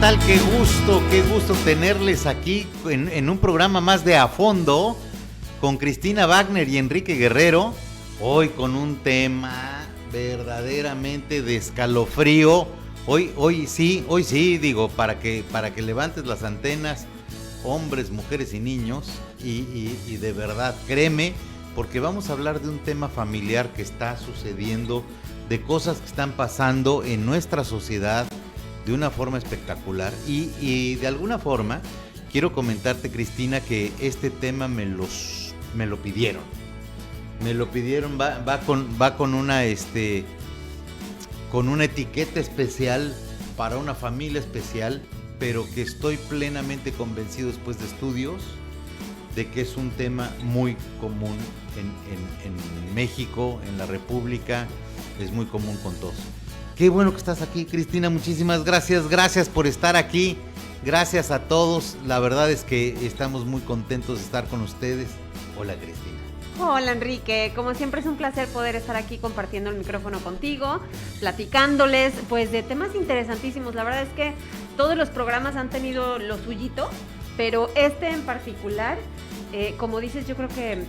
tal? Qué gusto tenerles aquí en un programa más de A Fondo con Cristina Wagner y Enrique Guerrero. Hoy con un tema verdaderamente de escalofrío. Hoy sí, digo, para que levantes las antenas, hombres, mujeres y niños, y de verdad, créeme, porque vamos a hablar de un tema familiar que está sucediendo, de cosas que están pasando en nuestra sociedad de una forma espectacular, y de alguna forma quiero comentarte, Cristina, que este tema me lo pidieron. Va con una etiqueta especial para una familia especial, pero que estoy plenamente convencido después de estudios de que es un tema muy común en México, en la República, es muy común con todos. Qué bueno que estás aquí, Cristina, muchísimas gracias por estar aquí, gracias a todos, la verdad es que estamos muy contentos de estar con ustedes. Hola, Cristina. Hola, Enrique, como siempre es un placer poder estar aquí compartiendo el micrófono contigo, platicándoles pues de temas interesantísimos. La verdad es que todos los programas han tenido lo suyito, pero este en particular, como dices, yo creo que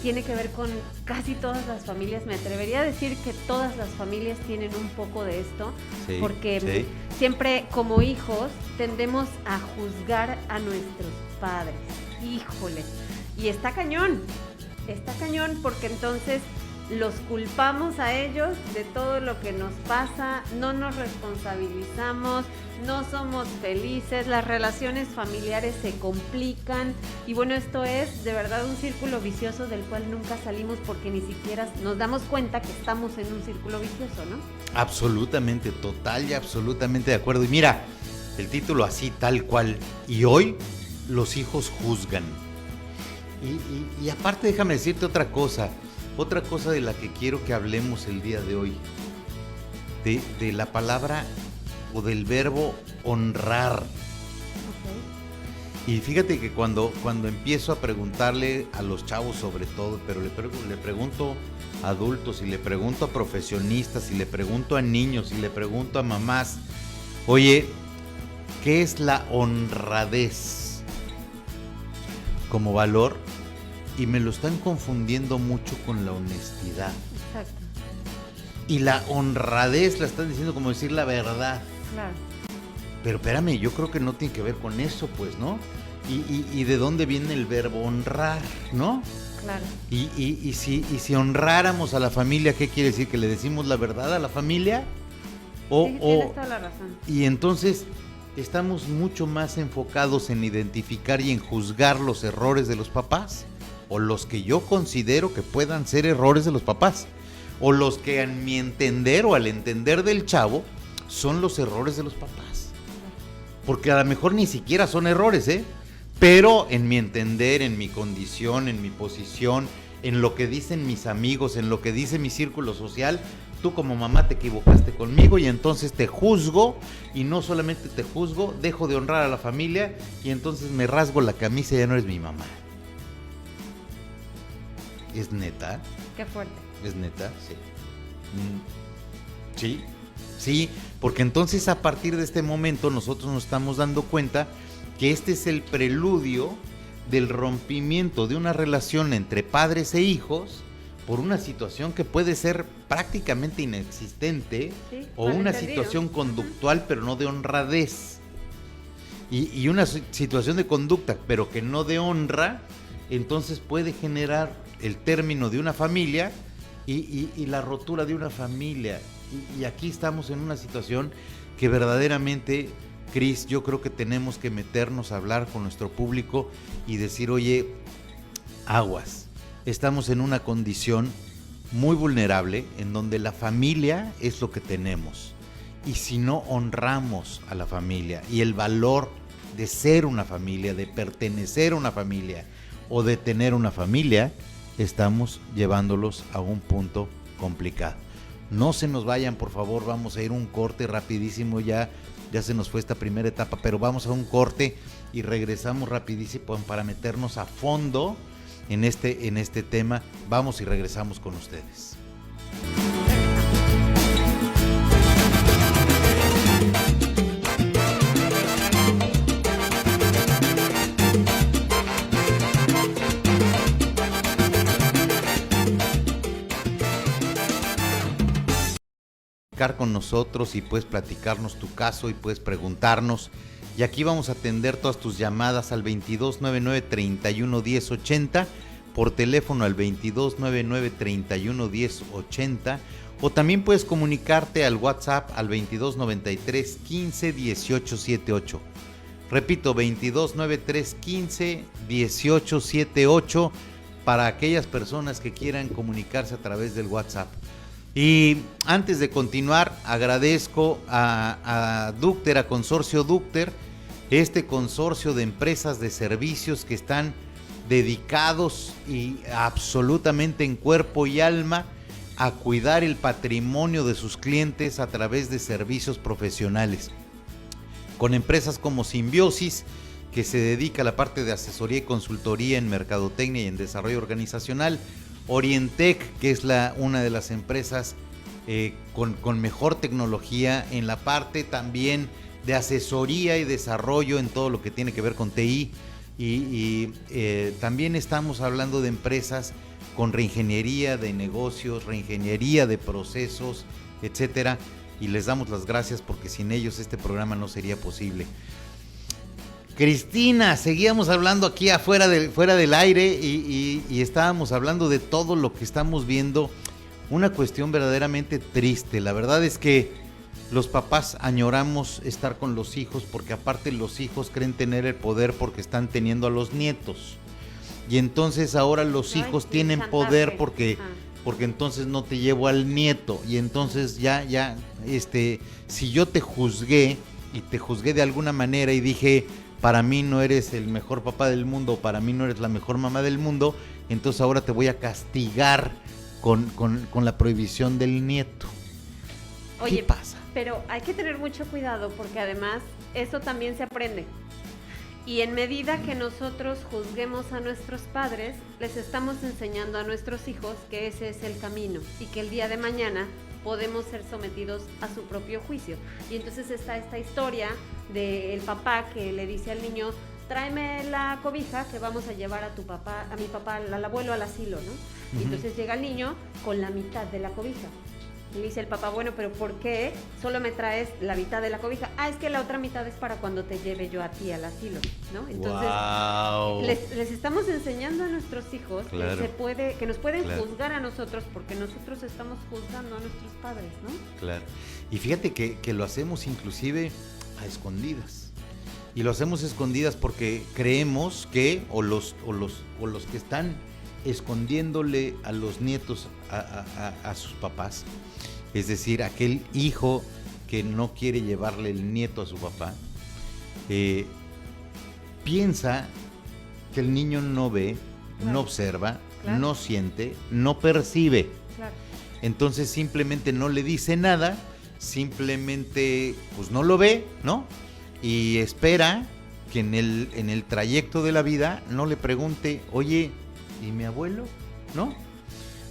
tiene que ver con casi todas las familias. Me atrevería a decir que todas las familias tienen un poco de esto, sí, porque sí, siempre como hijos tendemos a juzgar a nuestros padres. Híjole, y está cañón porque entonces los culpamos a ellos de todo lo que nos pasa, no nos responsabilizamos, no somos felices, las relaciones familiares se complican y bueno, esto es de verdad un círculo vicioso del cual nunca salimos porque ni siquiera nos damos cuenta que estamos en un círculo vicioso, ¿no? Absolutamente, total y absolutamente de acuerdo. Y mira, el título así tal cual, y hoy los hijos juzgan. Y aparte déjame decirte otra cosa de la que quiero que hablemos el día de hoy, de la palabra o del verbo honrar. Okay. Y fíjate que cuando empiezo a preguntarle a los chavos sobre todo, pero le pregunto a adultos, y le pregunto a profesionistas, y le pregunto a niños, y le pregunto a mamás, oye, ¿qué es la honradez como valor? Y me lo están confundiendo mucho con la honestidad. Exacto. Y la honradez la están diciendo como decir la verdad. Claro. Pero espérame, yo creo que no tiene que ver con eso, pues, ¿no? Y de dónde viene el verbo honrar, ¿no? Claro. Y si honráramos a la familia, ¿qué quiere decir? ¿Que le decimos la verdad a la familia? Sí, tienes toda la razón. Y entonces estamos mucho más enfocados en identificar y en juzgar los errores de los papás, o los que yo considero que puedan ser errores de los papás, o los que en mi entender o al entender del chavo son los errores de los papás, porque a lo mejor ni siquiera son errores, pero en mi entender, en mi condición, en mi posición, en lo que dicen mis amigos, en lo que dice mi círculo social, tú como mamá te equivocaste conmigo y entonces te juzgo, y no solamente te juzgo, dejo de honrar a la familia y entonces me rasgo la camisa y ya no eres mi mamá. ¿Es neta? Qué fuerte. ¿Es neta? Sí. Sí, porque entonces a partir de este momento nosotros nos estamos dando cuenta que este es el preludio del rompimiento de una relación entre padres e hijos por una situación que puede ser prácticamente inexistente, sí, o una situación conductual pero no de honradez. Y una situación de conducta pero que no de honra, entonces puede generar el término de una familia y la rotura de una familia. Y aquí estamos en una situación que verdaderamente, Cris, yo creo que tenemos que meternos a hablar con nuestro público y decir, oye, aguas, estamos en una condición muy vulnerable en donde la familia es lo que tenemos. Y si no honramos a la familia y el valor de ser una familia, de pertenecer a una familia o de tener una familia, estamos llevándolos a un punto complicado. No se nos vayan, por favor, vamos a ir un corte rapidísimo, ya se nos fue esta primera etapa, pero vamos a un corte y regresamos rapidísimo para meternos a fondo en este tema. Vamos y regresamos con ustedes. platicar con nosotros y puedes platicarnos tu caso y puedes preguntarnos. Y aquí vamos a atender todas tus llamadas al 2299-311080, por teléfono al 2299-311080, o también puedes comunicarte al WhatsApp al 2293-151878. Repito, 2293-151878 para aquellas personas que quieran comunicarse a través del WhatsApp. Y antes de continuar, agradezco a Ducter, a Consorcio Ducter, este consorcio de empresas de servicios que están dedicados y absolutamente en cuerpo y alma a cuidar el patrimonio de sus clientes a través de servicios profesionales. Con empresas como Simbiosis, que se dedica a la parte de asesoría y consultoría en mercadotecnia y en desarrollo organizacional, Orientec, que es una de las empresas con mejor tecnología en la parte también de asesoría y desarrollo en todo lo que tiene que ver con TI, y también estamos hablando de empresas con reingeniería de negocios, reingeniería de procesos, etcétera, y les damos las gracias porque sin ellos este programa no sería posible. Cristina, seguíamos hablando aquí fuera del aire y estábamos hablando de todo lo que estamos viendo, una cuestión verdaderamente triste. La verdad es que los papás añoramos estar con los hijos porque aparte los hijos creen tener el poder porque están teniendo a los nietos. Y entonces ahora los hijos tienen poder porque entonces no te llevo al nieto. Y entonces ya, si yo te juzgué y te juzgué de alguna manera y dije, para mí no eres el mejor papá del mundo, para mí no eres la mejor mamá del mundo, entonces ahora te voy a castigar con la prohibición del nieto. Oye, ¿qué pasa? Pero hay que tener mucho cuidado porque además eso también se aprende. Y en medida que nosotros juzguemos a nuestros padres, les estamos enseñando a nuestros hijos que ese es el camino y que el día de mañana podemos ser sometidos a su propio juicio. Y entonces está esta historia del papá que le dice al niño, tráeme la cobija que vamos a llevar a mi papá, al abuelo al asilo, ¿no? Y entonces llega el niño con la mitad de la cobija. Y le dice el papá, bueno, pero ¿por qué solo me traes la mitad de la cobija? Es que la otra mitad es para cuando te lleve yo a ti al asilo, ¿no? Entonces, wow, les estamos enseñando a nuestros hijos, claro, que nos pueden, claro, juzgar a nosotros porque nosotros estamos juzgando a nuestros padres, ¿no? Claro. Y fíjate que lo hacemos inclusive a escondidas. Y lo hacemos escondidas porque creemos que, o los que están escondiéndole a los nietos a sus papás, es decir, aquel hijo que no quiere llevarle el nieto a su papá, piensa que el niño no ve, claro, no observa, claro, no siente, no percibe. Claro. Entonces simplemente no le dice nada, simplemente pues no lo ve, ¿no? Y espera que en el trayecto de la vida no le pregunte, oye, ¿y mi abuelo? ¿No?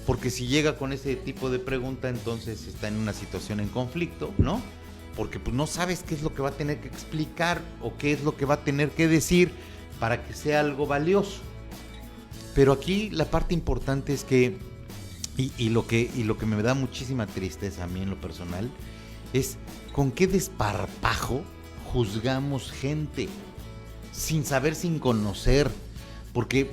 Porque si llega con ese tipo de pregunta, entonces está en una situación en conflicto, ¿no? Porque pues no sabes qué es lo que va a tener que explicar o qué es lo que va a tener que decir para que sea algo valioso. Pero aquí la parte importante es que, y lo que me da muchísima tristeza a mí en lo personal, es con qué desparpajo juzgamos gente, sin saber, sin conocer, porque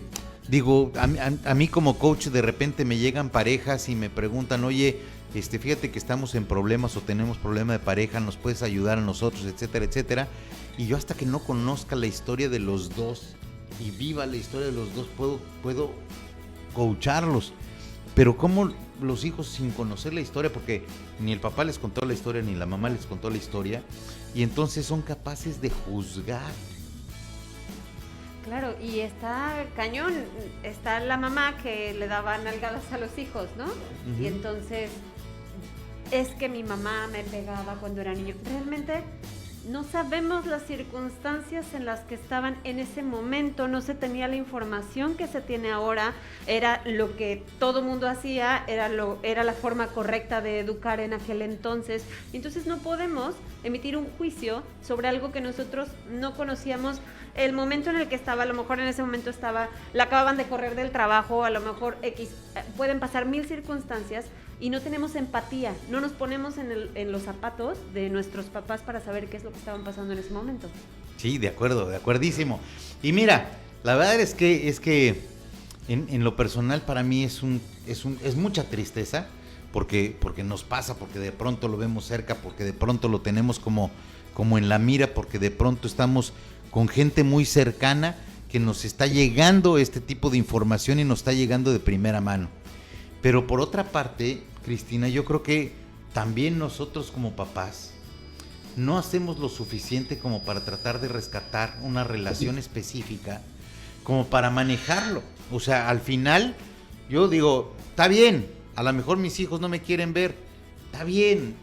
digo, a mí como coach de repente me llegan parejas y me preguntan, oye, fíjate que estamos en problemas o tenemos problema de pareja, ¿nos puedes ayudar a nosotros, etcétera, etcétera? Y yo hasta que no conozca la historia de los dos y viva la historia de los dos, puedo coacharlos. Pero ¿cómo los hijos sin conocer la historia? Porque ni el papá les contó la historia, ni la mamá les contó la historia, y entonces son capaces de juzgar. Claro, y está cañón, está la mamá que le daba nalgadas a los hijos, ¿no? Uh-huh. Y entonces, es que mi mamá me pegaba cuando era niño. Realmente no sabemos las circunstancias en las que estaban en ese momento, no se tenía la información que se tiene ahora, era lo que todo mundo hacía, era la forma correcta de educar en aquel entonces. Entonces no podemos emitir un juicio sobre algo que nosotros no conocíamos. El momento en el que estaba, a lo mejor en ese momento la acababan de correr del trabajo, a lo mejor pueden pasar 1000 circunstancias, y no tenemos empatía, no nos ponemos en los zapatos de nuestros papás para saber qué es lo que estaban pasando en ese momento. Sí, de acuerdo, de acuerdísimo. Y mira, la verdad es que en lo personal para mí es mucha tristeza, porque nos pasa, porque de pronto lo vemos cerca, porque de pronto lo tenemos como en la mira, porque de pronto estamos con gente muy cercana que nos está llegando este tipo de información y nos está llegando de primera mano. Pero por otra parte, Cristina, yo creo que también nosotros como papás no hacemos lo suficiente como para tratar de rescatar una relación específica, como para manejarlo. O sea, al final, yo digo, está bien, a lo mejor mis hijos no me quieren ver, está bien,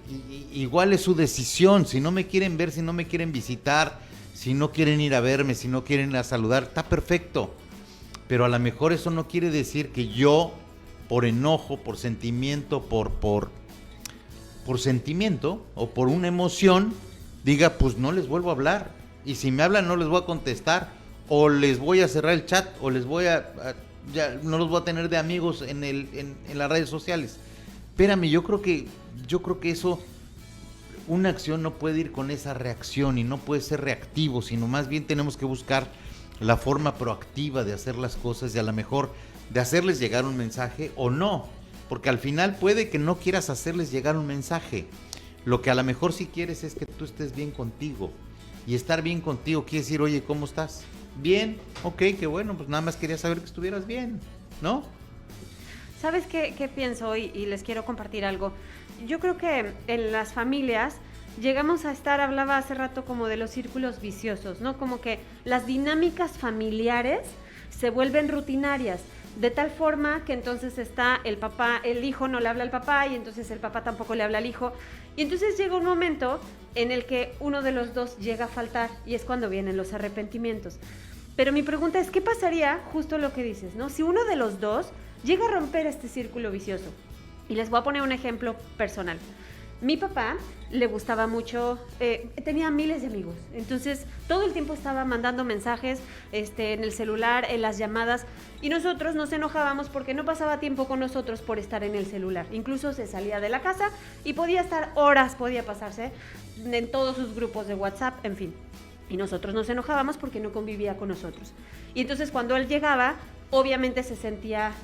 igual es su decisión, si no me quieren ver, si no me quieren visitar, si no quieren ir a verme, si no quieren ir a saludar, está perfecto. Pero a lo mejor eso no quiere decir que yo, por enojo, por sentimiento, por sentimiento o por una emoción, diga, pues no les vuelvo a hablar. Y si me hablan no les voy a contestar, o les voy a cerrar el chat, o les voy ya no los voy a tener de amigos en las redes sociales. Espérame, yo creo que eso, una acción no puede ir con esa reacción y no puede ser reactivo, sino más bien tenemos que buscar la forma proactiva de hacer las cosas y a lo mejor de hacerles llegar un mensaje o no, porque al final puede que no quieras hacerles llegar un mensaje. Lo que a lo mejor sí quieres es que tú estés bien contigo, y estar bien contigo quiere decir, oye, ¿cómo estás? Bien, ok, qué bueno, pues nada más quería saber que estuvieras bien, ¿no? ¿Sabes qué pienso hoy? Y les quiero compartir algo. Yo creo que en las familias llegamos a estar, hablaba hace rato como de los círculos viciosos, ¿no? Como que las dinámicas familiares se vuelven rutinarias, de tal forma que entonces está el papá, el hijo no le habla al papá y entonces el papá tampoco le habla al hijo. Y entonces llega un momento en el que uno de los dos llega a faltar y es cuando vienen los arrepentimientos. Pero mi pregunta es, ¿qué pasaría? Justo lo que dices, ¿no? Si uno de los dos llega a romper este círculo vicioso. Y les voy a poner un ejemplo personal. Mi papá le gustaba mucho, tenía miles de amigos, entonces todo el tiempo estaba mandando mensajes en el celular, en las llamadas, y nosotros nos enojábamos porque no pasaba tiempo con nosotros por estar en el celular. Incluso se salía de la casa y podía estar horas, podía pasarse en todos sus grupos de WhatsApp, en fin. Y nosotros nos enojábamos porque no convivía con nosotros. Y entonces cuando él llegaba, obviamente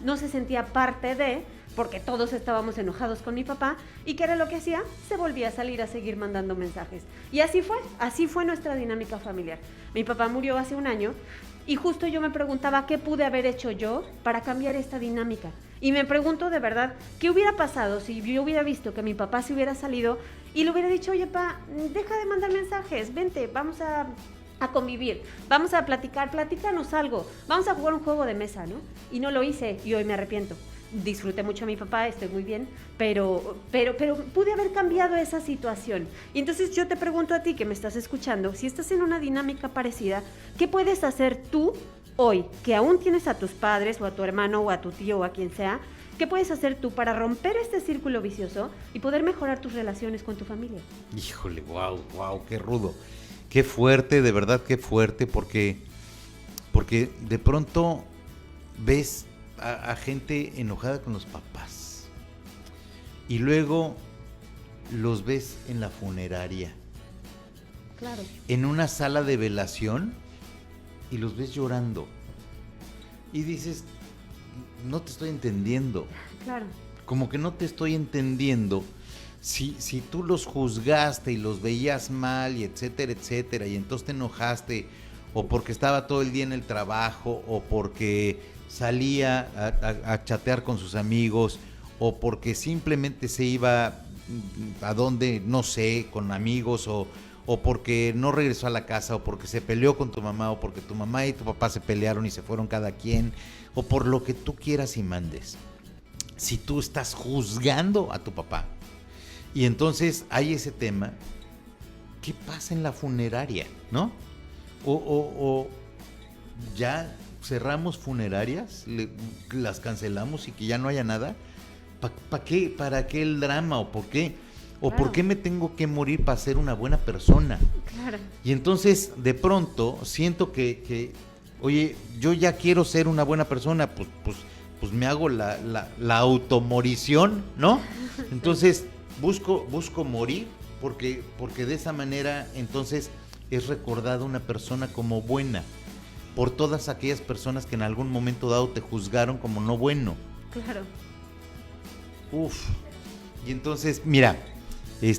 no se sentía parte de, porque todos estábamos enojados con mi papá, y ¿qué era lo que hacía? Se volvía a salir a seguir mandando mensajes. Y así fue nuestra dinámica familiar. Mi papá murió hace un año, y justo yo me preguntaba qué pude haber hecho yo para cambiar esta dinámica. Y me pregunto de verdad, ¿qué hubiera pasado si yo hubiera visto que mi papá se hubiera salido y le hubiera dicho, oye, pa, deja de mandar mensajes, vente, vamos a convivir, vamos a platícanos algo, vamos a jugar un juego de mesa, ¿no? Y no lo hice y hoy me arrepiento. Disfruté mucho a mi papá, estoy muy bien, pero pude haber cambiado esa situación. Y entonces yo te pregunto a ti que me estás escuchando, si estás en una dinámica parecida, ¿qué puedes hacer tú hoy, que aún tienes a tus padres o a tu hermano o a tu tío o a quien sea? ¿Qué puedes hacer tú para romper este círculo vicioso y poder mejorar tus relaciones con tu familia? Híjole, wow, qué rudo. Qué fuerte, de verdad, qué fuerte, porque de pronto ves a gente enojada con los papás y luego los ves en la funeraria, claro, en una sala de velación, y los ves llorando y dices, no te estoy entendiendo. Claro. Como que no te estoy entendiendo. Si tú los juzgaste y los veías mal y etcétera, y entonces te enojaste, o porque estaba todo el día en el trabajo, o porque salía a chatear con sus amigos, o porque simplemente se iba a donde, no sé, con amigos, o porque no regresó a la casa, o porque se peleó con tu mamá, o porque tu mamá y tu papá se pelearon y se fueron cada quien, o por lo que tú quieras y mandes. Si tú estás juzgando a tu papá, y entonces hay ese tema, ¿qué pasa en la funeraria? ¿No? O ya cerramos funerarias, las cancelamos y que ya no haya nada. ¿Para qué? ¿Para qué el drama? ¿O por qué? ¿O Claro. por qué me tengo que morir para ser una buena persona? Claro. Y entonces, de pronto, siento que oye, yo ya quiero ser una buena persona, pues pues me hago la automorición, ¿no? Entonces busco morir porque de esa manera entonces es recordada una persona como buena por todas aquellas personas que en algún momento dado te juzgaron como no bueno. Claro. Uf. Y entonces, mira,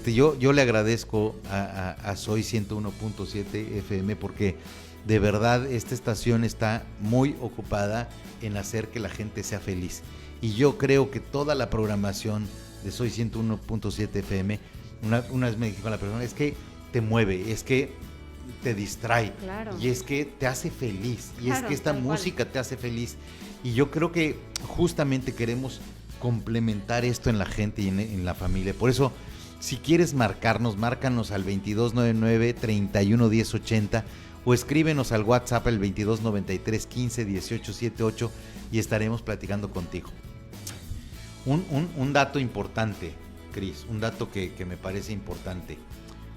yo le agradezco a Soy 101.7 FM porque de verdad esta estación está muy ocupada en hacer que la gente sea feliz. Y yo creo que toda la programación de Soy 101.7 FM, una vez me dijo la persona, es que te mueve, es que te distrae, claro. Y es que te hace feliz, y claro, es que esta música te hace feliz. Y yo creo que justamente queremos complementar esto en la gente y en la familia. Por eso, si quieres márcanos al 2299-311080 o escríbenos al WhatsApp al 2293-151878 y estaremos platicando contigo. Un dato importante, Cris, un dato que me parece importante: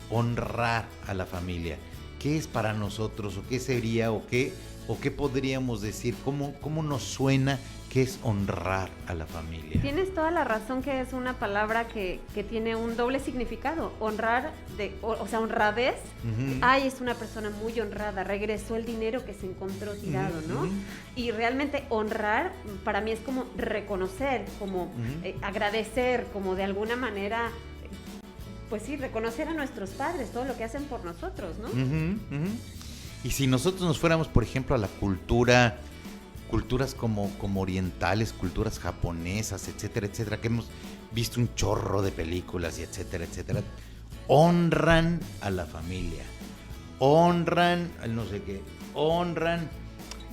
honrar a la familia. ¿Qué es para nosotros o qué sería o qué podríamos decir? ¿Cómo nos suena que es honrar a la familia? Tienes toda la razón, que es una palabra que tiene un doble significado. Honrar, o sea, honradez. Uh-huh. Ay, es una persona muy honrada, regresó el dinero que se encontró tirado, uh-huh. ¿no? Y realmente honrar para mí es como reconocer, como uh-huh. agradecer, como de alguna manera, pues sí, reconocer a nuestros padres, todo lo que hacen por nosotros, ¿no? Uh-huh, uh-huh. Y si nosotros nos fuéramos, por ejemplo, a la culturas como orientales, culturas japonesas, etcétera, etcétera, que hemos visto un chorro de películas y etcétera, etcétera, honran a la familia, honran al no sé qué, honran.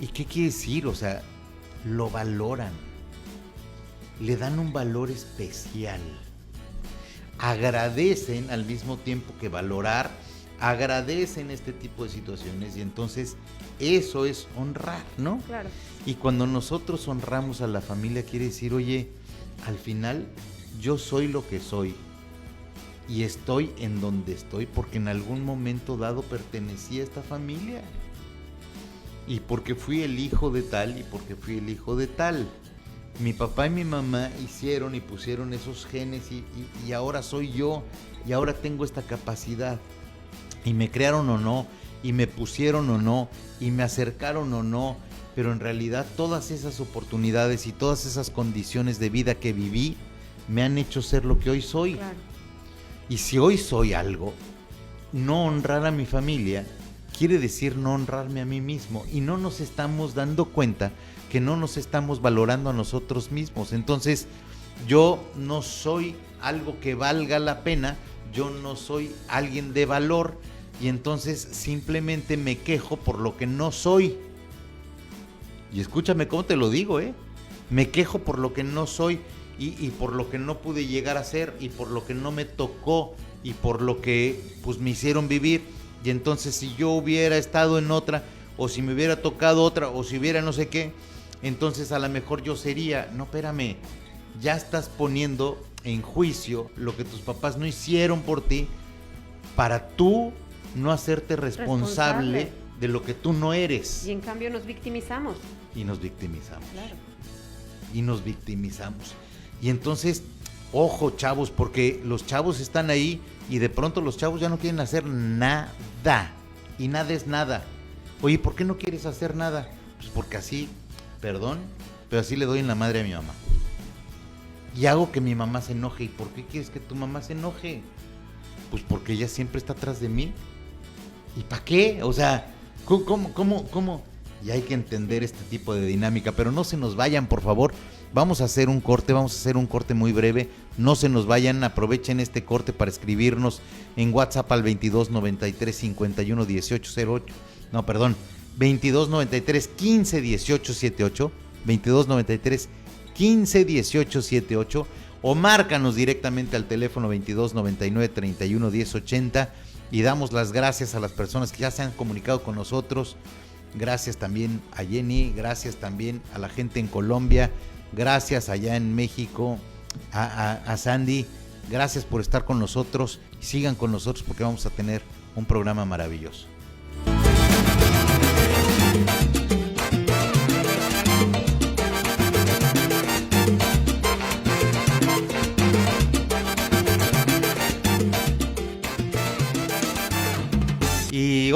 ¿Y qué quiere decir? O sea, lo valoran, le dan un valor especial, agradecen al mismo tiempo que valorar, agradecen este tipo de situaciones, y entonces eso es honrar, ¿no? Claro. Y cuando nosotros honramos a la familia, quiere decir, oye, al final yo soy lo que soy y estoy en donde estoy porque en algún momento dado pertenecí a esta familia y porque fui el hijo de tal y porque fui el hijo de tal. Mi papá y mi mamá hicieron y pusieron esos genes y ahora soy yo y ahora tengo esta capacidad. Y me crearon o no, y me pusieron o no, y me acercaron o no, pero en realidad todas esas oportunidades y todas esas condiciones de vida que viví me han hecho ser lo que hoy soy. Claro. Y si hoy soy algo, no honrar a mi familia quiere decir no honrarme a mí mismo, y no nos estamos dando cuenta que no nos estamos valorando a nosotros mismos. Entonces, yo no soy algo que valga la pena, yo no soy alguien de valor, y entonces simplemente me quejo por lo que no soy. Y escúchame cómo te lo digo, me quejo por lo que no soy y por lo que no pude llegar a ser y por lo que no me tocó y por lo que pues me hicieron vivir. Y entonces si yo hubiera estado en otra, o si me hubiera tocado otra, o si hubiera no sé qué, entonces a lo mejor yo sería. No, espérame, ya estás poniendo en juicio lo que tus papás no hicieron por ti para tú no hacerte responsable de lo que tú no eres. Y en cambio nos victimizamos. Y nos victimizamos. Claro. Y nos victimizamos. Y entonces, ojo, chavos, porque los chavos están ahí y de pronto los chavos ya no quieren hacer nada. Y nada es nada. Oye, ¿por qué no quieres hacer nada? Pues porque así, perdón, pero así le doy en la madre a mi mamá. Y hago que mi mamá se enoje. ¿Y por qué quieres que tu mamá se enoje? Pues porque ella siempre está atrás de mí. ¿Y para qué? O sea, ¿cómo? Y hay que entender este tipo de dinámica. Pero no se nos vayan, por favor. Vamos a hacer un corte muy breve. No se nos vayan, aprovechen este corte para escribirnos en WhatsApp al 2293 51 18 08. No, perdón, 2293 15 18 78. 2293 15 18 78. O márcanos directamente al teléfono 2299 31 10 80 y damos las gracias a las personas que ya se han comunicado con nosotros. Gracias también a Jenny, gracias también a la gente en Colombia, gracias allá en México, a Sandy, gracias por estar con nosotros y sigan con nosotros porque vamos a tener un programa maravilloso.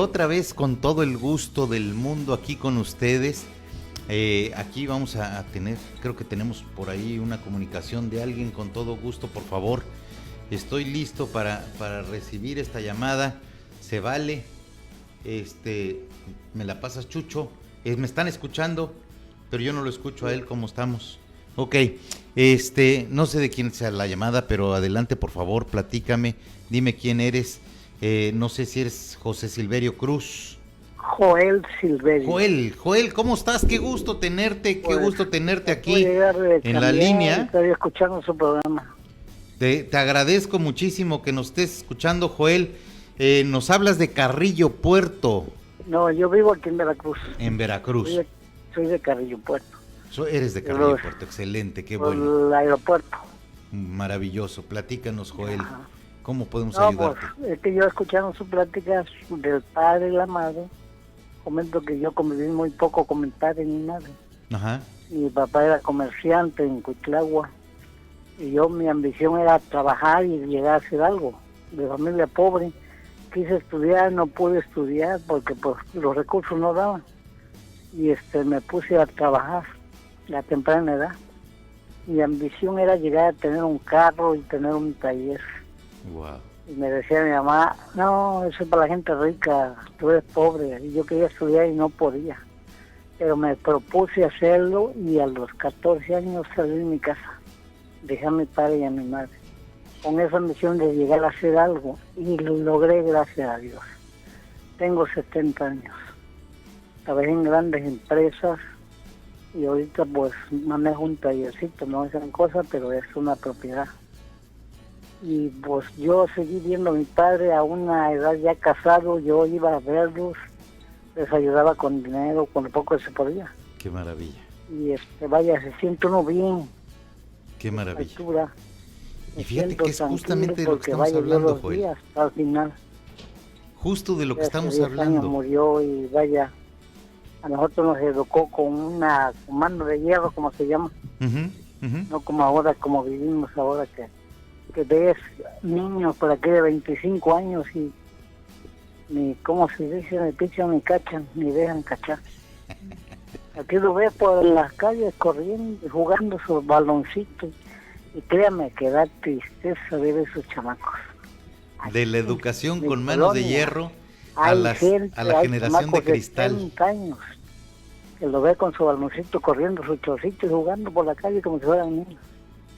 otra vez con todo el gusto del mundo aquí con ustedes. Aquí vamos a tener, creo que tenemos por ahí una comunicación de alguien. Con todo gusto, por favor. Estoy listo para recibir esta llamada. Se vale. Me la pasas, Chucho. Me están escuchando, pero yo no lo escucho a él. ¿Cómo estamos? Ok. No sé de quién sea la llamada, pero adelante, por favor, platícame. Dime quién eres. No sé si eres José Silverio Cruz. Joel Silverio. Joel, ¿cómo estás? Qué gusto tenerte, pues, qué gusto tenerte aquí en la cambiar, línea. Estoy escuchando su programa. Te agradezco muchísimo que nos estés escuchando, Joel. Nos hablas de Carrillo Puerto. No, yo vivo aquí en Veracruz. En Veracruz. Soy de Carrillo Puerto. Eres de Carrillo Puerto, excelente, qué bueno. El aeropuerto. Maravilloso, platícanos, Joel. Ajá. ¿Cómo podemos ayudarte? Pues, es que yo escuchando su plática del padre y la madre, comento que yo conviví muy poco con mi padre ni madre. Ajá. Mi papá era comerciante en Cuitlagua y mi ambición era trabajar y llegar a hacer algo. De familia pobre, quise estudiar, no pude estudiar porque pues los recursos no daban. Y me puse a trabajar a temprana edad. Mi ambición era llegar a tener un carro y tener un taller. Wow. Y me decía mi mamá, no, eso es para la gente rica, tú eres pobre. Y yo quería estudiar y no podía. Pero me propuse hacerlo y a los 14 años salí de mi casa. Dejé a mi padre y a mi madre. Con esa misión de llegar a hacer algo. Y lo logré, gracias a Dios. Tengo 70 años. Trabajé en grandes empresas y ahorita pues manejo un tallercito, no es gran cosa, pero es una propiedad. Y pues yo seguí viendo a mi padre a una edad ya casado, yo iba a verlos, les ayudaba con dinero, con lo poco que se podía. Qué maravilla. Y vaya, se siente uno bien. Qué maravilla. Altura. Y fíjate que es justamente de lo que estamos hablando, Joel. Días, al final. Justo de lo que estamos 10 hablando. años murió y vaya, a nosotros nos educó con una mano de hierro, como se llama. No como ahora, como vivimos ahora, que ves niños por aquí de 25 años y ni, ¿cómo se dice? Ni pichan ni cachan, ni dejan cachar. Aquí lo ves por las calles corriendo, jugando sus baloncitos. Y créame que da tristeza ver esos chamacos. De la educación Mi con manos de colonia, hierro a la generación de cristal. 30 años que lo ve con su baloncito corriendo, su chorcito y jugando por la calle como si fueran niños.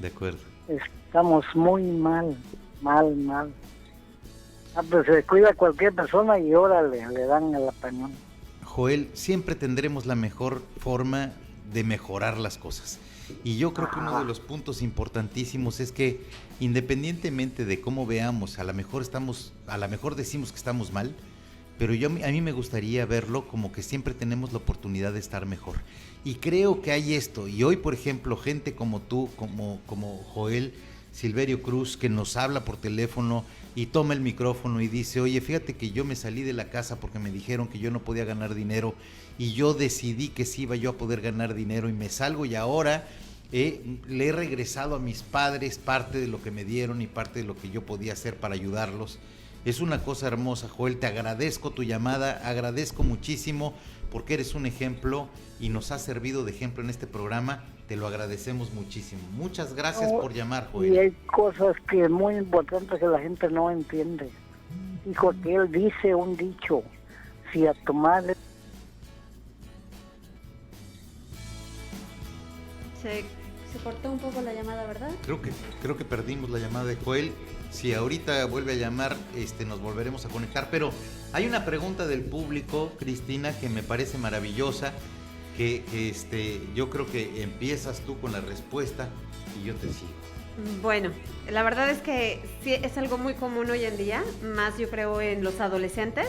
De acuerdo. Estamos muy mal. Pues se descuida cualquier persona y órale, le dan el apañón. Joel, siempre tendremos la mejor forma de mejorar las cosas. Y yo creo que uno de los puntos importantísimos es que independientemente de cómo veamos, a lo mejor decimos que estamos mal, pero a mí me gustaría verlo como que siempre tenemos la oportunidad de estar mejor. Y creo que hay esto, y hoy por ejemplo gente como tú, como Joel Silverio Cruz, que nos habla por teléfono y toma el micrófono y dice, oye, fíjate que yo me salí de la casa porque me dijeron que yo no podía ganar dinero y yo decidí que sí iba yo a poder ganar dinero y me salgo y ahora le he regresado a mis padres parte de lo que me dieron y parte de lo que yo podía hacer para ayudarlos. Es una cosa hermosa, Joel, te agradezco tu llamada, agradezco muchísimo porque eres un ejemplo y nos has servido de ejemplo en este programa, te lo agradecemos muchísimo. Muchas gracias por llamar, Joel. Y hay cosas que es muy importante que la gente no entiende. Dijo que él dice un dicho, si a tu madre... Se cortó un poco la llamada, ¿verdad? Creo que perdimos la llamada de Joel. Si ahorita vuelve a llamar, nos volveremos a conectar. Pero hay una pregunta del público, Cristina, que me parece maravillosa, que yo creo que empiezas tú con la respuesta y yo te sigo. Bueno, la verdad es que sí es algo muy común hoy en día, más yo creo en los adolescentes,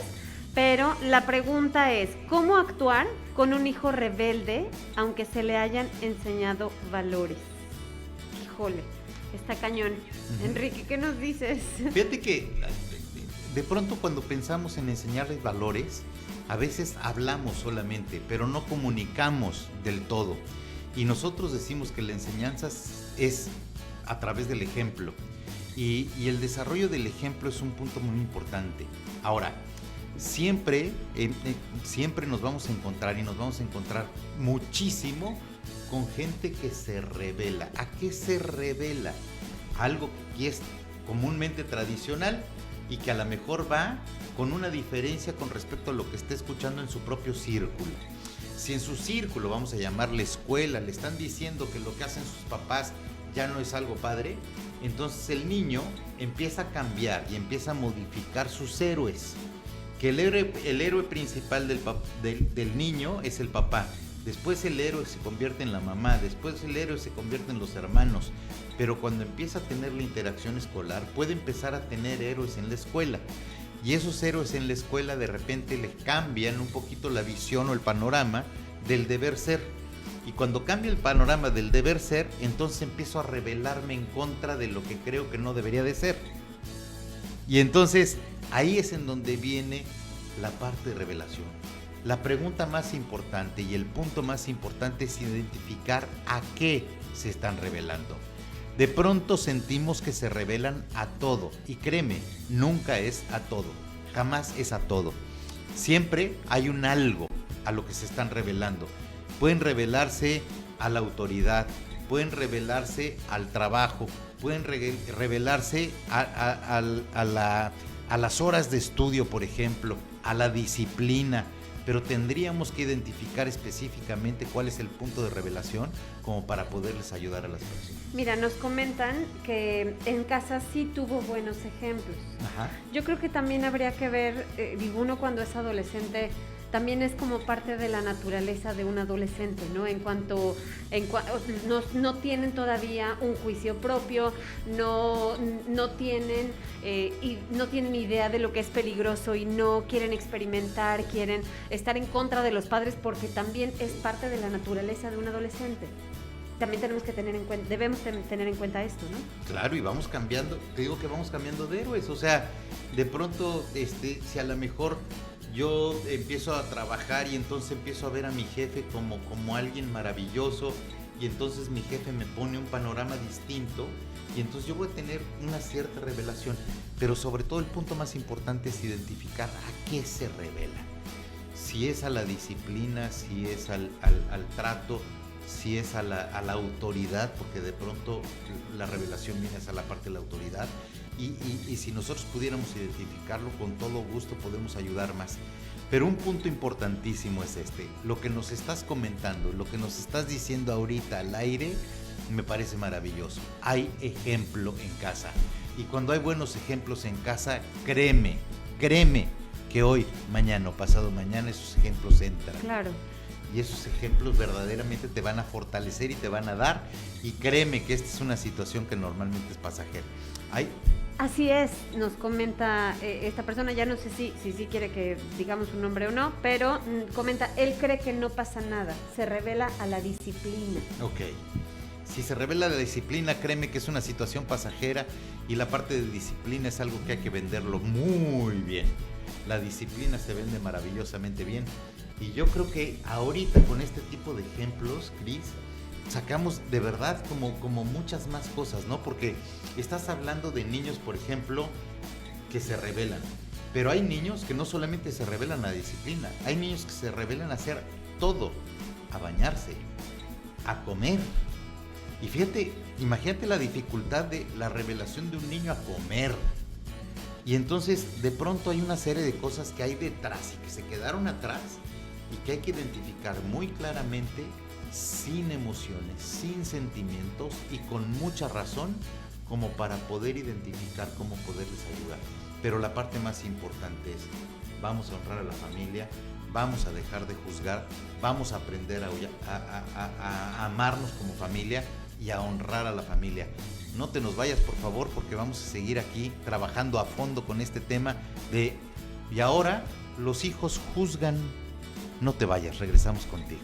pero la pregunta es, ¿cómo actuar con un hijo rebelde aunque se le hayan enseñado valores? Híjole, está cañón. Enrique, ¿qué nos dices? Fíjate que de pronto cuando pensamos en enseñarles valores, a veces hablamos solamente, pero no comunicamos del todo. Y nosotros decimos que la enseñanza es a través del ejemplo. Y el desarrollo del ejemplo es un punto muy importante. Ahora, siempre nos vamos a encontrar, y nos vamos a encontrar muchísimo con gente que se revela. ¿A qué se revela? Algo que es comúnmente tradicional y que a lo mejor va con una diferencia con respecto a lo que está escuchando en su propio círculo. Si en su círculo, vamos a llamarle escuela, le están diciendo que lo que hacen sus papás ya no es algo padre, entonces el niño empieza a cambiar y empieza a modificar sus héroes. Que el héroe principal del niño es el papá. Después el héroe se convierte en la mamá, después el héroe se convierte en los hermanos. Pero cuando empieza a tener la interacción escolar, puede empezar a tener héroes en la escuela. Y esos héroes en la escuela de repente le cambian un poquito la visión o el panorama del deber ser. Y cuando cambia el panorama del deber ser, entonces empiezo a rebelarme en contra de lo que creo que no debería de ser. Y entonces ahí es en donde viene la parte de revelación. La pregunta más importante y el punto más importante es identificar a qué se están revelando. De pronto sentimos que se revelan a todo, y créeme, nunca es a todo, jamás es a todo. Siempre hay un algo a lo que se están revelando. Pueden revelarse a la autoridad, pueden revelarse al trabajo, pueden revelarse a las horas de estudio, por ejemplo, a la disciplina, pero tendríamos que identificar específicamente cuál es el punto de revelación como para poderles ayudar a las personas. Mira, nos comentan que en casa sí tuvo buenos ejemplos. Ajá. Yo creo que también habría que ver, uno cuando es adolescente, también es como parte de la naturaleza de un adolescente, ¿no? No tienen todavía un juicio propio, no tienen idea de lo que es peligroso y no quieren experimentar, quieren estar en contra de los padres, porque también es parte de la naturaleza de un adolescente. También debemos tener en cuenta esto, ¿no? Claro, y vamos cambiando, te digo que vamos cambiando de héroes, o sea, de pronto, si a lo mejor yo empiezo a trabajar y entonces empiezo a ver a mi jefe como alguien maravilloso, y entonces mi jefe me pone un panorama distinto, y entonces yo voy a tener una cierta revelación, pero sobre todo el punto más importante es identificar a qué se revela. Si es a la disciplina, si es al trato, si es a la autoridad, porque de pronto la revelación viene hacia la parte de la autoridad, y si nosotros pudiéramos identificarlo, con todo gusto podemos ayudar más. Pero un punto importantísimo es lo que nos estás comentando, lo que nos estás diciendo ahorita al aire, me parece maravilloso. Hay ejemplo en casa, y cuando hay buenos ejemplos en casa, créeme que hoy, mañana o pasado mañana esos ejemplos entran. Claro. Y esos ejemplos verdaderamente te van a fortalecer y te van a dar, y créeme que esta es una situación que normalmente es pasajera. Así es, nos comenta esta persona, ya no sé si quiere que digamos su nombre o no, pero comenta, él cree que no pasa nada, se revela a la disciplina. Ok, si se revela la disciplina, créeme que es una situación pasajera, y la parte de disciplina es algo que hay que venderlo muy bien. La disciplina se vende maravillosamente bien. Y yo creo que ahorita con este tipo de ejemplos, Cris, sacamos de verdad como muchas más cosas, ¿no? Porque estás hablando de niños, por ejemplo, que se rebelan. Pero hay niños que no solamente se rebelan a disciplina, hay niños que se rebelan a hacer todo, a bañarse, a comer. Y fíjate, imagínate la dificultad de la revelación de un niño a comer. Y entonces de pronto hay una serie de cosas que hay detrás y que se quedaron atrás, y que hay que identificar muy claramente, sin emociones, sin sentimientos y con mucha razón, como para poder identificar cómo poderles ayudar. Pero la parte más importante es, vamos a honrar a la familia, vamos a dejar de juzgar, vamos a aprender a amarnos como familia y a honrar a la familia. No te nos vayas, por favor, porque vamos a seguir aquí trabajando a fondo con este tema y ahora los hijos juzgan. No te vayas, regresamos contigo.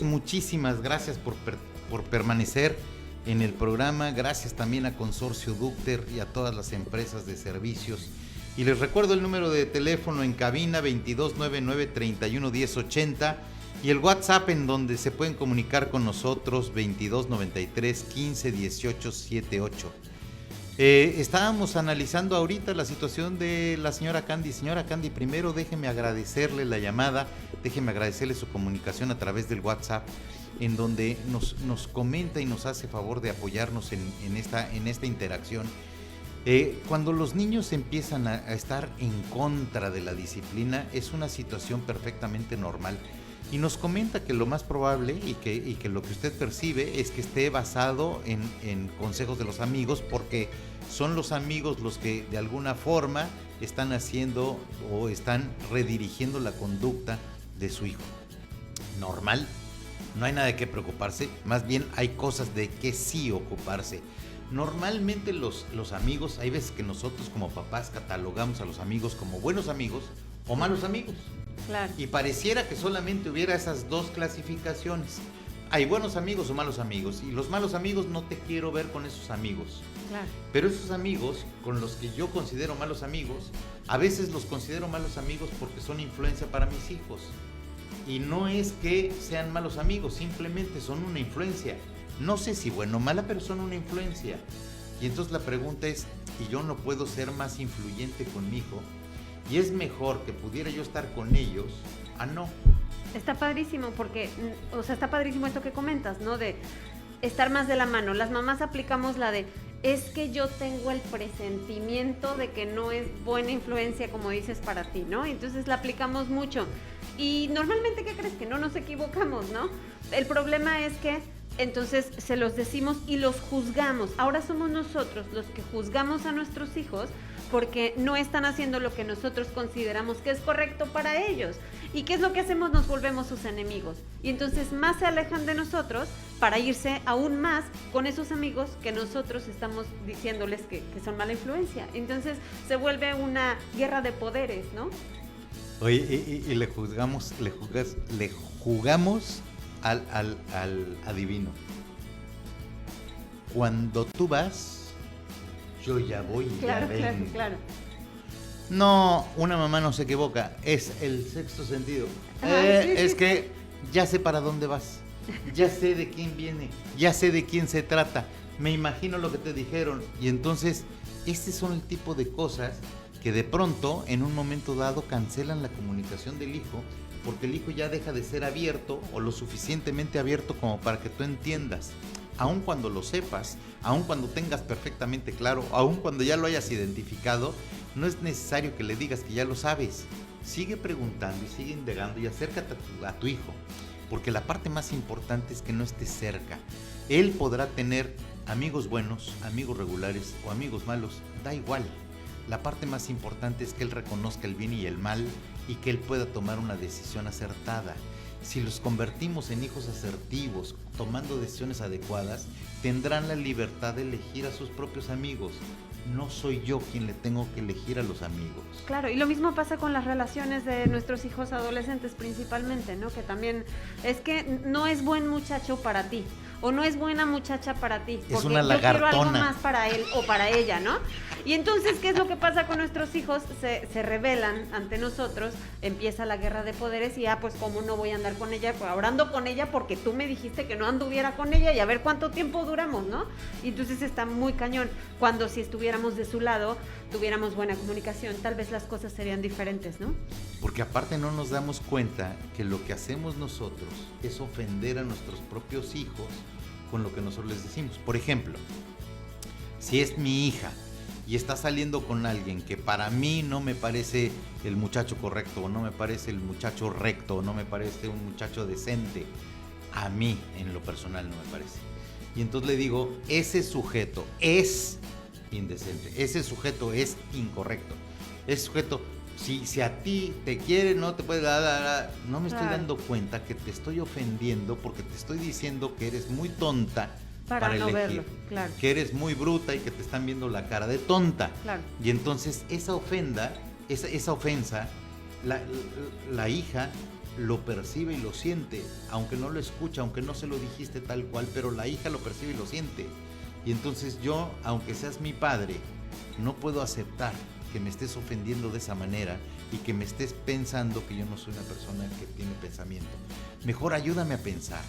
Muchísimas gracias por permanecer en el programa. Gracias también a Consorcio Dúcter y a todas las empresas de servicios Y les recuerdo el número de teléfono en cabina 2299-311080 y el WhatsApp en donde se pueden comunicar con nosotros 2293-151878. Estábamos analizando ahorita la situación de la señora Candy. Señora Candy, primero déjeme agradecerle la llamada, déjeme agradecerle su comunicación a través del WhatsApp, en donde nos comenta y nos hace favor de apoyarnos en esta interacción. Cuando los niños empiezan a estar en contra de la disciplina, es una situación perfectamente normal. Y nos comenta que lo más probable y que lo que usted percibe es que esté basado en consejos de los amigos, porque son los amigos los que de alguna forma están haciendo o están redirigiendo la conducta de su hijo. Normal, no hay nada de qué preocuparse, más bien hay cosas de que sí ocuparse. Normalmente los amigos, hay veces que nosotros como papás catalogamos a los amigos como buenos amigos o malos amigos. Claro. Y pareciera que solamente hubiera esas dos clasificaciones. Hay buenos amigos o malos amigos. Y los malos amigos no te quiero ver con esos amigos. Claro. Pero esos amigos con los que yo considero malos amigos, a veces los considero malos amigos porque son influencia para mis hijos. Y no es que sean malos amigos, simplemente son una influencia. No sé si bueno o mala, pero son una influencia. Y entonces la pregunta es, ¿y yo no puedo ser más influyente con mi hijo? Y es mejor que pudiera yo estar con ellos a no. Está padrísimo porque, o sea, está padrísimo esto que comentas, ¿no? De estar más de la mano. Las mamás aplicamos la de, es que yo tengo el presentimiento de que no es buena influencia, como dices, para ti, ¿no? Entonces la aplicamos mucho. Y normalmente, ¿qué crees? Que no nos equivocamos, ¿no? El problema es que entonces se los decimos y los juzgamos. Ahora somos nosotros los que juzgamos a nuestros hijos porque no están haciendo lo que nosotros consideramos que es correcto para ellos. ¿Y qué es lo que hacemos? Nos volvemos sus enemigos. Y entonces más se alejan de nosotros para irse aún más con esos amigos que nosotros estamos diciéndoles que son mala influencia. Entonces se vuelve una guerra de poderes, ¿no? Oye, y le jugamos al adivino. Cuando tú vas, yo ya voy y Claro, ya vengo. claro. No, una mamá no se equivoca, es el sexto sentido. Sí, Es sí. que ya sé para dónde vas, ya sé de quién viene, ya sé de quién se trata, me imagino lo que te dijeron. Y entonces, estos son el tipo de cosas que de pronto, en un momento dado, cancelan la comunicación del hijo, porque el hijo ya deja de ser abierto o lo suficientemente abierto como para que tú entiendas. Aun cuando lo sepas, aun cuando tengas perfectamente claro, aun cuando ya lo hayas identificado, no es necesario que le digas que ya lo sabes. Sigue preguntando y sigue indagando y acércate a tu hijo, porque la parte más importante es que no esté cerca. Él podrá tener amigos buenos, amigos regulares o amigos malos, da igual. La parte más importante es que él reconozca el bien y el mal y que él pueda tomar una decisión acertada. Si los convertimos en hijos asertivos, tomando decisiones adecuadas, tendrán la libertad de elegir a sus propios amigos. No soy yo quien le tengo que elegir a los amigos. Claro, y lo mismo pasa con las relaciones de nuestros hijos adolescentes principalmente, ¿no? Que también es que no es buen muchacho para ti, o no es buena muchacha para ti, porque Es una yo quiero algo lagartona. más para él o para ella, ¿no? Y entonces, ¿qué es lo que pasa con nuestros hijos? Se rebelan ante nosotros, empieza la guerra de poderes y pues ¿cómo no voy a andar con ella? Pues ahora ando con ella porque tú me dijiste que no anduviera con ella y a ver cuánto tiempo duramos, ¿no? Y entonces está muy cañón. Cuando si estuviéramos de su lado, tuviéramos buena comunicación, tal vez las cosas serían diferentes, ¿no? Porque aparte no nos damos cuenta que lo que hacemos nosotros es ofender a nuestros propios hijos con lo que nosotros les decimos. Por ejemplo, si es mi hija y está saliendo con alguien que para mí no me parece el muchacho correcto, o no me parece el muchacho recto, o no me parece un muchacho decente, a mí en lo personal no me parece. Y entonces le digo, ese sujeto es indecente, ese sujeto es incorrecto, ese sujeto, si a ti te quiere, no te puede dar, no me estoy Claro. dando cuenta que te estoy ofendiendo porque te estoy diciendo que eres muy tonta Para no elegir, verlo, claro. que eres muy bruta y que te están viendo la cara de tonta. Claro. Y entonces esa ofensa, la hija lo percibe y lo siente, aunque no lo escucha, aunque no se lo dijiste tal cual, pero la hija lo percibe y lo siente. Y entonces yo, aunque seas mi padre, no puedo aceptar que me estés ofendiendo de esa manera y que me estés pensando que yo no soy una persona que tiene pensamiento. Mejor ayúdame a pensar,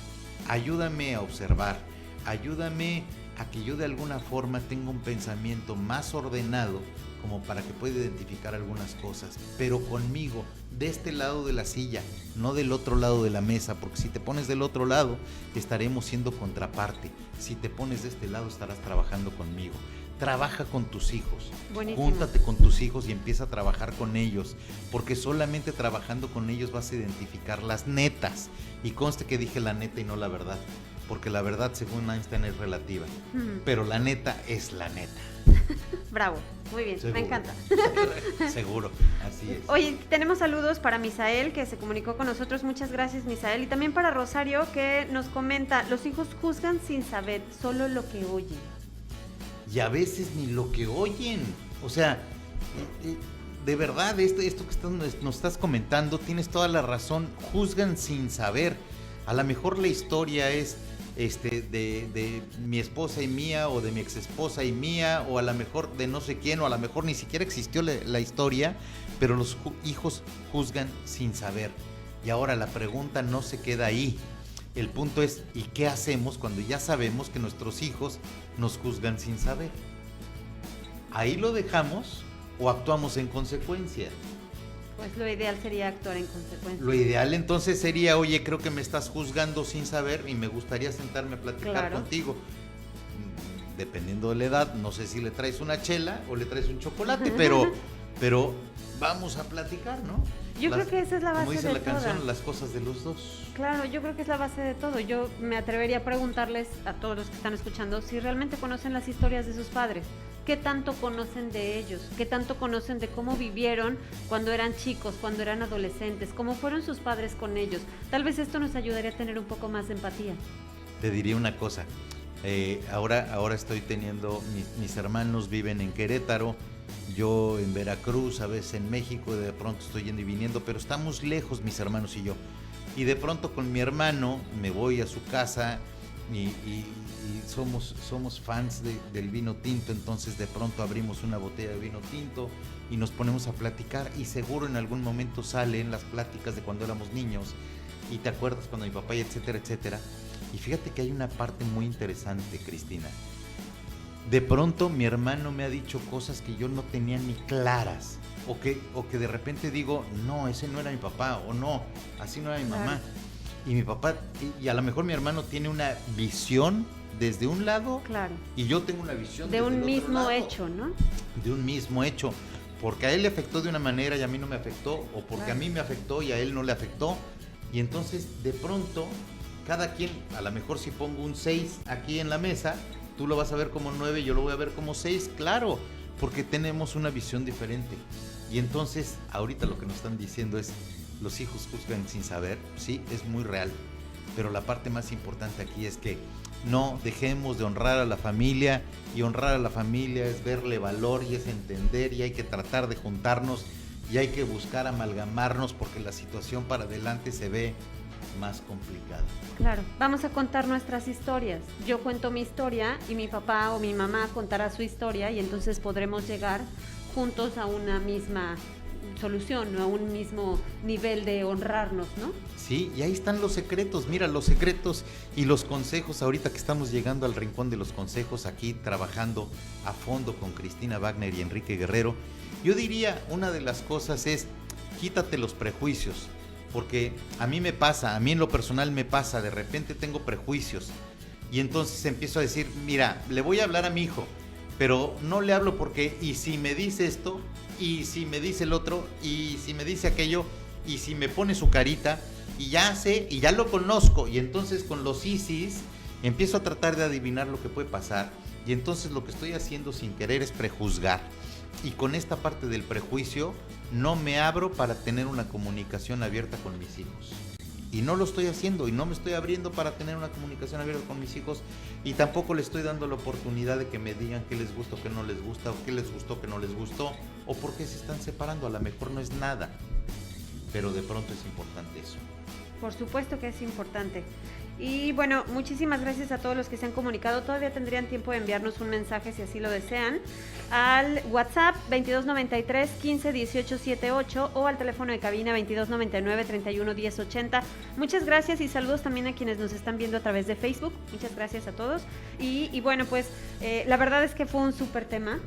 ayúdame a observar, ayúdame a que yo de alguna forma tenga un pensamiento más ordenado como para que pueda identificar algunas cosas, pero conmigo, de este lado de la silla, no del otro lado de la mesa, porque si te pones del otro lado, estaremos siendo contraparte. Si te pones de este lado, estarás trabajando conmigo. Trabaja con tus hijos. Buenísimo. Júntate con tus hijos y empieza a trabajar con ellos, porque solamente trabajando con ellos vas a identificar las netas. Y conste que dije la neta y no la verdad, porque la verdad, según Einstein, es relativa, pero la neta es la neta. Bravo, muy bien, Seguro. me encanta. Seguro, así es. Oye, tenemos saludos para Misael, que se comunicó con nosotros. Muchas gracias, Misael. Y también para Rosario, que nos comenta: los hijos juzgan sin saber, solo lo que oyen. Y a veces ni lo que oyen. O sea, de verdad, esto que nos estás comentando, tienes toda la razón. Juzgan sin saber. A lo mejor la historia es de mi esposa y mía, o de mi exesposa y mía, o a lo mejor de no sé quién, o a lo mejor ni siquiera existió la historia, pero los hijos juzgan sin saber. Y ahora la pregunta no se queda ahí. El punto es, ¿y qué hacemos cuando ya sabemos que nuestros hijos nos juzgan sin saber? ¿Ahí lo dejamos o actuamos en consecuencia? Pues lo ideal sería actuar en consecuencia. Lo ideal entonces sería: oye, creo que me estás juzgando sin saber y me gustaría sentarme a platicar contigo. Dependiendo de la edad, no sé si le traes una chela o le traes un chocolate, pero vamos a platicar, ¿no? Yo creo que esa es la base de todo. Como dice la canción, las cosas de los dos. Claro, yo creo que es la base de todo. Yo me atrevería a preguntarles a todos los que están escuchando si realmente conocen las historias de sus padres. ¿Qué tanto conocen de ellos? ¿Qué tanto conocen de cómo vivieron cuando eran chicos, cuando eran adolescentes? ¿Cómo fueron sus padres con ellos? Tal vez esto nos ayudaría a tener un poco más de empatía. Te diría una cosa. Ahora estoy teniendo, mis hermanos viven en Querétaro, yo en Veracruz, a veces en México, de pronto estoy yendo y viniendo, pero estamos lejos mis hermanos y yo. Y de pronto con mi hermano me voy a su casa y somos fans del vino tinto, entonces de pronto abrimos una botella de vino tinto y nos ponemos a platicar, y seguro en algún momento salen las pláticas de cuando éramos niños y te acuerdas cuando mi papá y etcétera, etcétera. Y fíjate que hay una parte muy interesante, Cristina. De pronto mi hermano me ha dicho cosas que yo no tenía ni claras, o que de repente digo, no, ese no era mi papá, o no, así no era mi mamá. Y mi papá, y a lo mejor mi hermano tiene una visión desde un lado, claro, y yo tengo una visión de desde un el otro mismo lado. Hecho, ¿no? De un mismo hecho, porque a él le afectó de una manera y a mí no me afectó, o porque a mí me afectó y a él no le afectó, y entonces de pronto cada quien, a lo mejor si pongo un 6 aquí en la mesa, tú lo vas a ver como 9, yo lo voy a ver como 6, claro, porque tenemos una visión diferente. Y entonces ahorita lo que nos están diciendo es: los hijos juzgan sin saber. Sí, es muy real, pero la parte más importante aquí es que no dejemos de honrar a la familia, y honrar a la familia es verle valor y es entender, y hay que tratar de juntarnos y hay que buscar amalgamarnos, porque la situación para adelante se ve más complicada. Claro, vamos a contar nuestras historias. Yo cuento mi historia y mi papá o mi mamá contará su historia, y entonces podremos llegar juntos a una misma solución, a un mismo nivel de honrarnos, ¿no? Sí, y ahí están los secretos. Mira, los secretos y los consejos, ahorita que estamos llegando al rincón de los consejos, aquí trabajando a fondo con Cristina Wagner y Enrique Guerrero. Yo diría, una de las cosas es: quítate los prejuicios, porque a mí me pasa, a mí en lo personal me pasa, de repente tengo prejuicios, y entonces empiezo a decir, mira, le voy a hablar a mi hijo, pero no le hablo porque, y si me dice esto, y si me dice el otro, y si me dice aquello, y si me pone su carita, y ya sé, y ya lo conozco, y entonces con los isis empiezo a tratar de adivinar lo que puede pasar, y entonces lo que estoy haciendo sin querer es prejuzgar, y con esta parte del prejuicio no me abro para tener una comunicación abierta con mis hijos. Y no lo estoy haciendo, y no me estoy abriendo para tener una comunicación abierta con mis hijos, y tampoco les estoy dando la oportunidad de que me digan qué les gusta o qué no les gusta, o qué les gustó, qué no les gustó, o por qué se están separando. A lo mejor no es nada, pero de pronto es importante eso. Por supuesto que es importante. Y bueno, muchísimas gracias a todos los que se han comunicado. Todavía tendrían tiempo de enviarnos un mensaje si así lo desean al WhatsApp 2293 15 18 78 o al teléfono de cabina 2299 31 10 80. Muchas gracias y saludos también a quienes nos están viendo a través de Facebook. Muchas gracias a todos. Y bueno, pues la verdad es que fue un súper tema.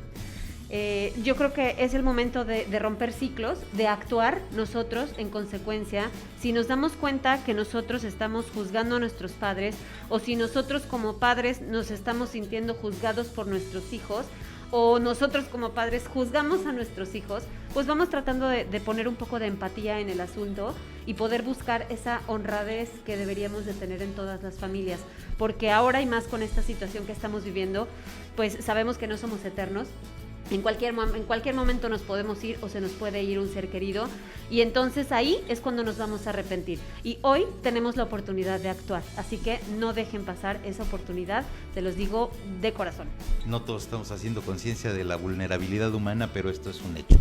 Yo creo que es el momento de romper ciclos, de actuar nosotros en consecuencia. Si nos damos cuenta que nosotros estamos juzgando a nuestros padres, o si nosotros como padres nos estamos sintiendo juzgados por nuestros hijos, o nosotros como padres juzgamos a nuestros hijos, pues vamos tratando de poner un poco de empatía en el asunto y poder buscar esa honradez que deberíamos de tener en todas las familias, porque ahora y más con esta situación que estamos viviendo, pues sabemos que no somos eternos. En cualquier momento nos podemos ir o se nos puede ir un ser querido, y entonces ahí es cuando nos vamos a arrepentir. Y hoy tenemos la oportunidad de actuar, así que no dejen pasar esa oportunidad, se los digo de corazón. No todos estamos haciendo conciencia de la vulnerabilidad humana, pero esto es un hecho.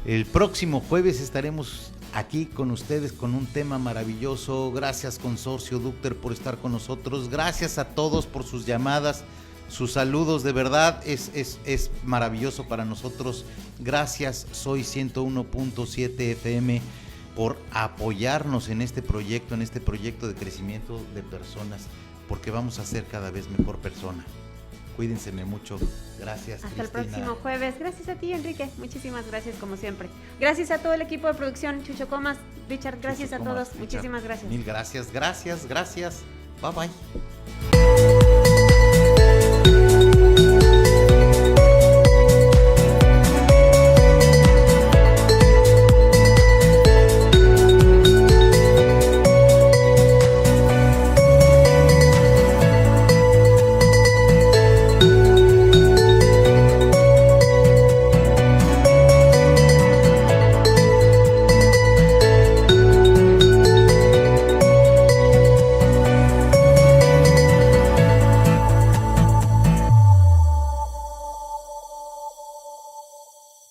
El próximo jueves estaremos aquí con ustedes con un tema maravilloso. Gracias, Consorcio Dúcter, por estar con nosotros. Gracias a todos por sus llamadas, sus saludos, de verdad es maravilloso para nosotros. Gracias, Soy 101.7 FM, por apoyarnos en este proyecto de crecimiento de personas, porque vamos a ser cada vez mejor persona. Cuídense mucho. Gracias, hasta Cristina. el próximo jueves. Gracias a ti, Enrique. Muchísimas gracias, como siempre. Gracias a todo el equipo de producción. Chucho Comas, Richard, gracias a todos. Muchísimas gracias. Mil gracias. Bye bye.